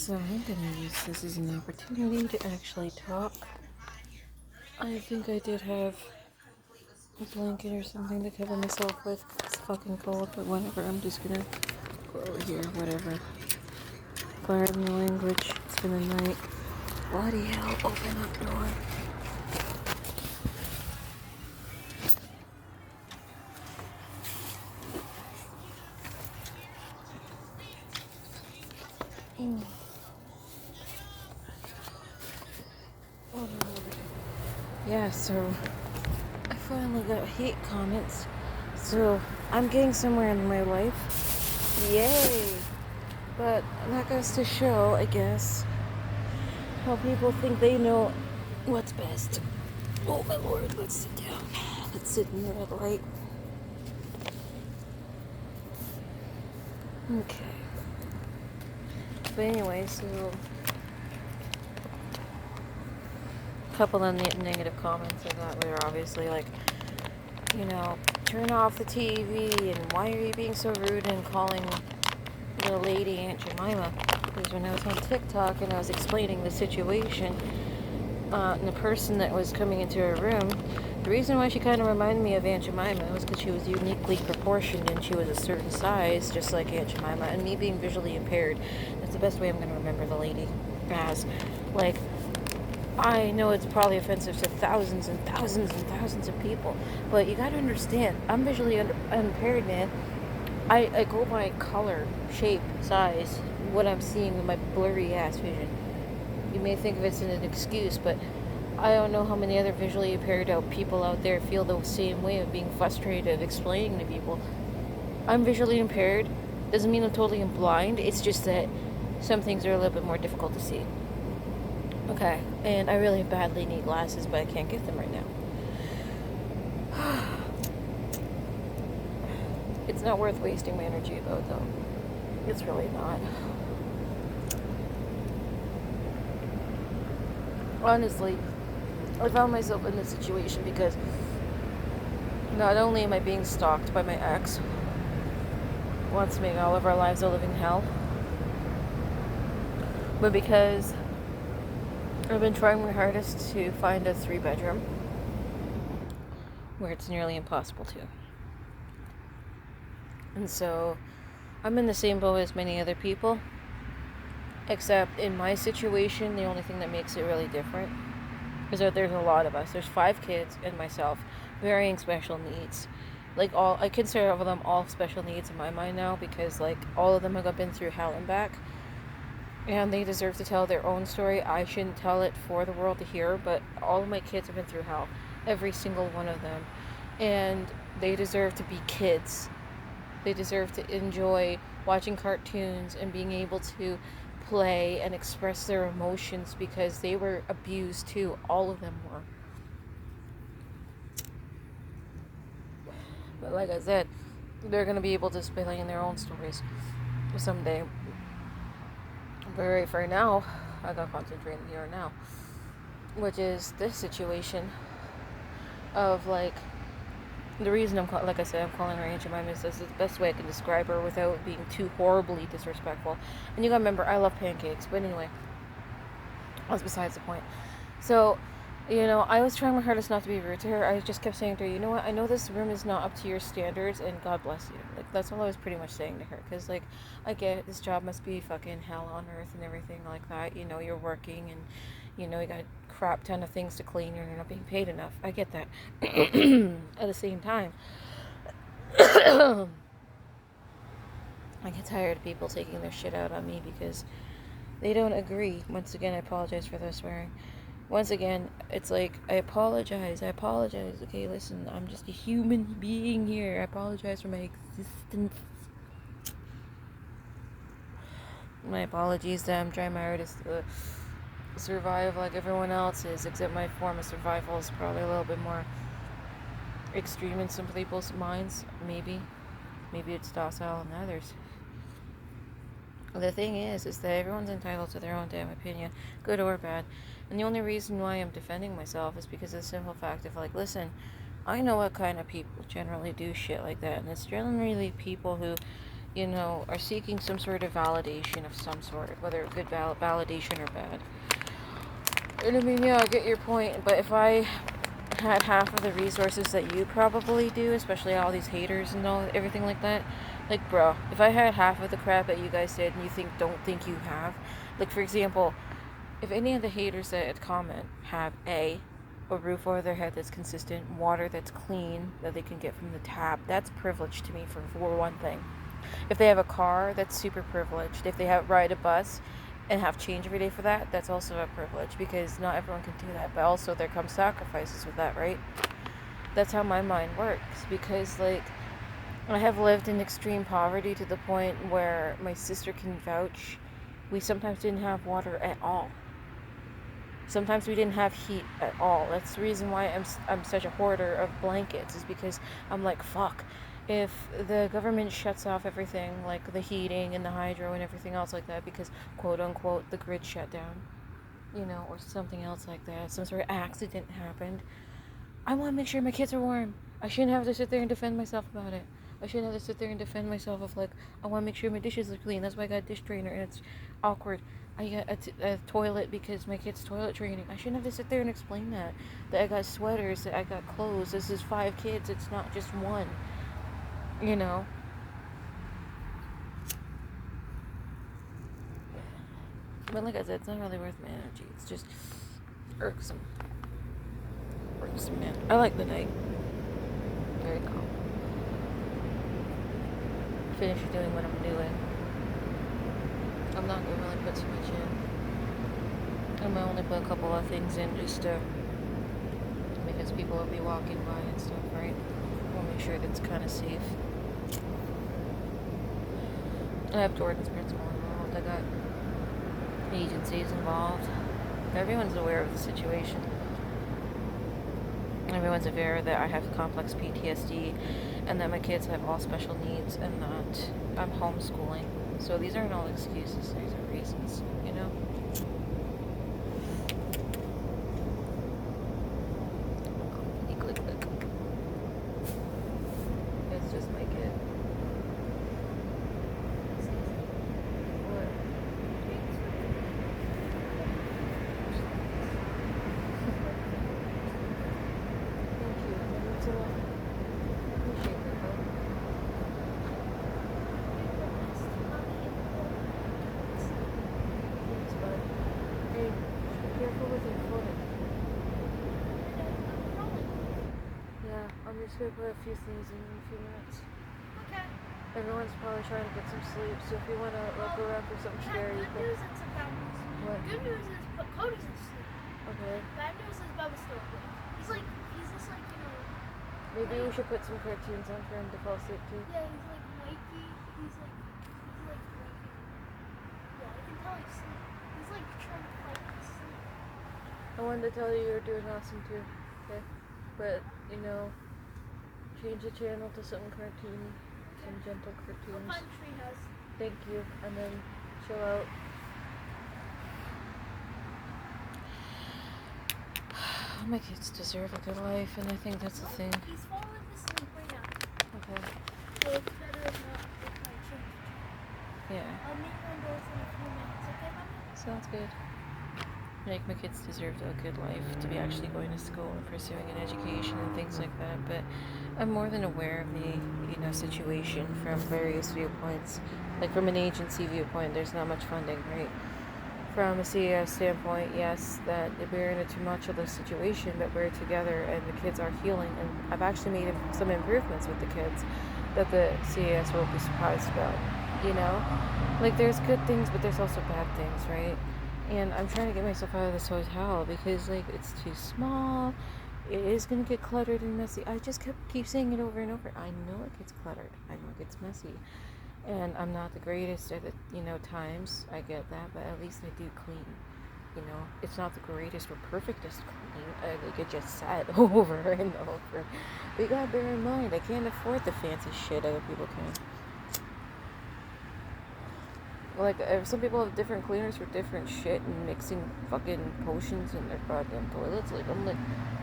So I'm gonna use this as an opportunity to actually talk. I think I did have a blanket or something to cover myself with. It's fucking cold, but whatever. I'm just gonna go over here, whatever. Pardon the language. It's been a night. Bloody hell, open up door. Oh, yeah, so I finally got hate comments. So I'm getting somewhere in my life. Yay! But that goes to show, I guess, how people think they know what's best. Oh my lord, let's sit down. Let's sit in the red light. Okay. But anyway, so a couple of negative comments I got were obviously like, turn off the TV and why are you being so rude and calling the lady Aunt Jemima? Because when I was on TikTok and I was explaining the situation, and the person that was coming into her room, the reason why she kind of reminded me of Aunt Jemima was because she was uniquely proportioned and she was a certain size, just like Aunt Jemima. And me being visually impaired, that's the best way I'm going to remember the lady as. Like, I know it's probably offensive to thousands and thousands and thousands of people, but you got to understand, I'm visually impaired, man. I go by color, shape, size, what I'm seeing with my blurry ass vision. You may think of it as an excuse, but I don't know how many other visually impaired people out there feel the same way of being frustrated of explaining to people. I'm visually impaired. Doesn't mean I'm totally blind. It's just that some things are a little bit more difficult to see. Okay, and I really badly need glasses, but I can't get them right now. It's not worth wasting my energy about, though. It's really not. Honestly, I found myself in this situation because not only am I being stalked by my ex, wants to make all of our lives a living hell, but because I've been trying my hardest to find a 3-bedroom where it's nearly impossible to. And so I'm in the same boat as many other people, except in my situation, the only thing that makes it really different is that there's a lot of us. There's 5 kids and myself, varying special needs. Like, I consider all of them all special needs in my mind now, because like all of them have been through hell and back, and they deserve to tell their own story. I shouldn't tell it for the world to hear, but all of my kids have been through hell, every single one of them, and they deserve to be kids. They deserve to enjoy watching cartoons and being able to play and express their emotions, because they were abused too. All of them were. But like I said, they're going to be able to play in their own stories someday. But right for now, I got concentrated here now, which is this situation of like, the reason like I said, I'm calling her Aunt Jemima is this is the best way I can describe her without being too horribly disrespectful. And you gotta remember, I love pancakes, but anyway, that's besides the point. So, I was trying my hardest not to be rude to her. I just kept saying to her, you know what, I know this room is not up to your standards, and God bless you. Like, that's all I was pretty much saying to her, because, like, I get it, this job must be fucking hell on earth and everything like that. You're working, and, you got a crap ton of things to clean, and you're not being paid enough. I get that. At the same time, I get tired of people taking their shit out on me because they don't agree. Once again, I apologize for the swearing. Once again, it's like, I apologize. Okay, listen, I'm just a human being here. I apologize for my existence. My apologies that I'm trying my hardest to survive like everyone else is, except my form of survival is probably a little bit more extreme in some people's minds. Maybe it's docile in others. The thing is that everyone's entitled to their own damn opinion, good or bad. And the only reason why I'm defending myself is because of the simple fact of, like, listen, I know what kind of people generally do shit like that. And it's generally people who, are seeking some sort of validation of some sort, whether good validation or bad. And I mean, yeah, I get your point, but if I had half of the resources that you probably do, especially all these haters and all everything like that, like, bro, if I had half of the crap that you guys did and you don't think you have, like, for example, if any of the haters that comment have a roof over their head that's consistent, water that's clean that they can get from the tap, that's privilege to me for one thing. If they have a car, that's super privileged. If they ride a bus and have change every day for that, that's also a privilege, because not everyone can do that. But also there come sacrifices with that, right? That's how my mind works, because like I have lived in extreme poverty to the point where my sister can vouch we sometimes didn't have water at all. Sometimes we didn't have heat at all. That's the reason why I'm such a hoarder of blankets, is because I'm like, fuck, if the government shuts off everything, like the heating and the hydro and everything else like that, because quote unquote the grid shut down, or something else like that, some sort of accident happened, I want to make sure my kids are warm. I shouldn't have to sit there and defend myself about it. I shouldn't have to sit there and defend myself of like, I want to make sure my dishes are clean. That's why I got a dish drainer, and it's awkward. I got a toilet because my kid's toilet training. I shouldn't have to sit there and explain that I got sweaters, that I got clothes. This is 5 kids. It's not just one. But like I said, it's not really worth my energy. It's just irksome. Man. I like the night. Very calm. Finish doing what I'm doing. I'm not gonna really put too much in. I'm gonna only put a couple of things in just because people will be walking by and stuff, right? We'll make sure that's kind of safe. I have Jordan's principal involved. I got agencies involved. Everyone's aware of the situation. Everyone's aware that I have complex PTSD and that my kids have all special needs and that I'm homeschooling. So these aren't all excuses, these are reasons, Click. It's just my kid. What? I'm just gonna put a few things in a few minutes. Okay. Everyone's probably trying to get some sleep, so if you want to go around for something scary, you can. Good news is it's about What? Good news is Cody's asleep. Okay. Bad news is Bubba's still awake. He's just like, Maybe we should put some cartoons on for him to fall asleep too. Yeah, he's like wakey. He's like waking. Yeah, I can tell he's asleep. He's like trying to fight his sleep. I wanted to tell you you're doing awesome too, okay? But, change the channel to something cartoony, some gentle cartoons. What country has? Thank you, and then chill out. My kids deserve a good life, and I think that's the thing. He's falling asleep right now. Okay. So it's better if not if I change. Yeah. I'll make my doors in a few minutes, okay, Mama? Sounds good. Like, my kids deserve a good life, to be actually going to school and pursuing an education and things like that, but I'm more than aware of the, situation from various viewpoints. Like, from an agency viewpoint, there's not much funding, right? From a CES standpoint, yes, that we're in a tumultuous situation, but we're together and the kids are healing, and I've actually made some improvements with the kids that the CES will be surprised about, Like, there's good things, but there's also bad things, right? And I'm trying to get myself out of this hotel because, like, it's too small. It is going to get cluttered and messy. I just keep saying it over and over. I know it gets cluttered. I know it gets messy. And I'm not the greatest at it, times. I get that, but at least I do clean. It's not the greatest or perfectest clean. Like I just said over and over. But you gotta bear in mind, I can't afford the fancy shit other people can. Like, some people have different cleaners for different shit and mixing fucking potions in their goddamn toilets. Like, I'm like,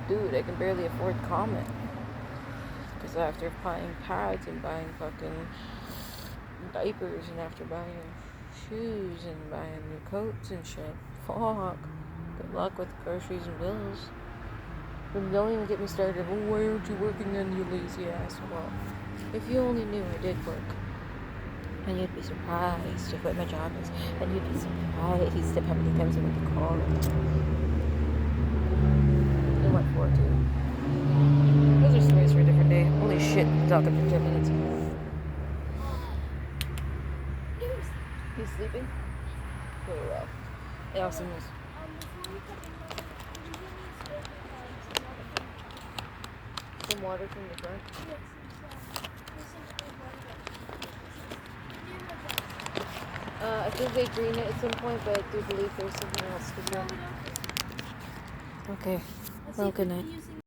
dude, I can barely afford Comet. Because after buying pads and buying fucking diapers and after buying shoes and buying new coats and shit. Fuck. Good luck with groceries and bills. And don't even get me started. Oh, why aren't you working then, you lazy ass? Well, if you only knew I did work. And you'd be surprised of what my job is. And you'd be surprised of how many times I went to call it. And what for, too. Those are stories for a different day. Holy shit, I'm talking for 10 minutes. He's sleeping? Very well. Awesomeness. Before we come in, can you give me a spit and Some water from the front. yes, this is good water. I think they green it at some point, but I do believe there's something else to No, do. we don't. Okay. Let's see Well, if we good can night. use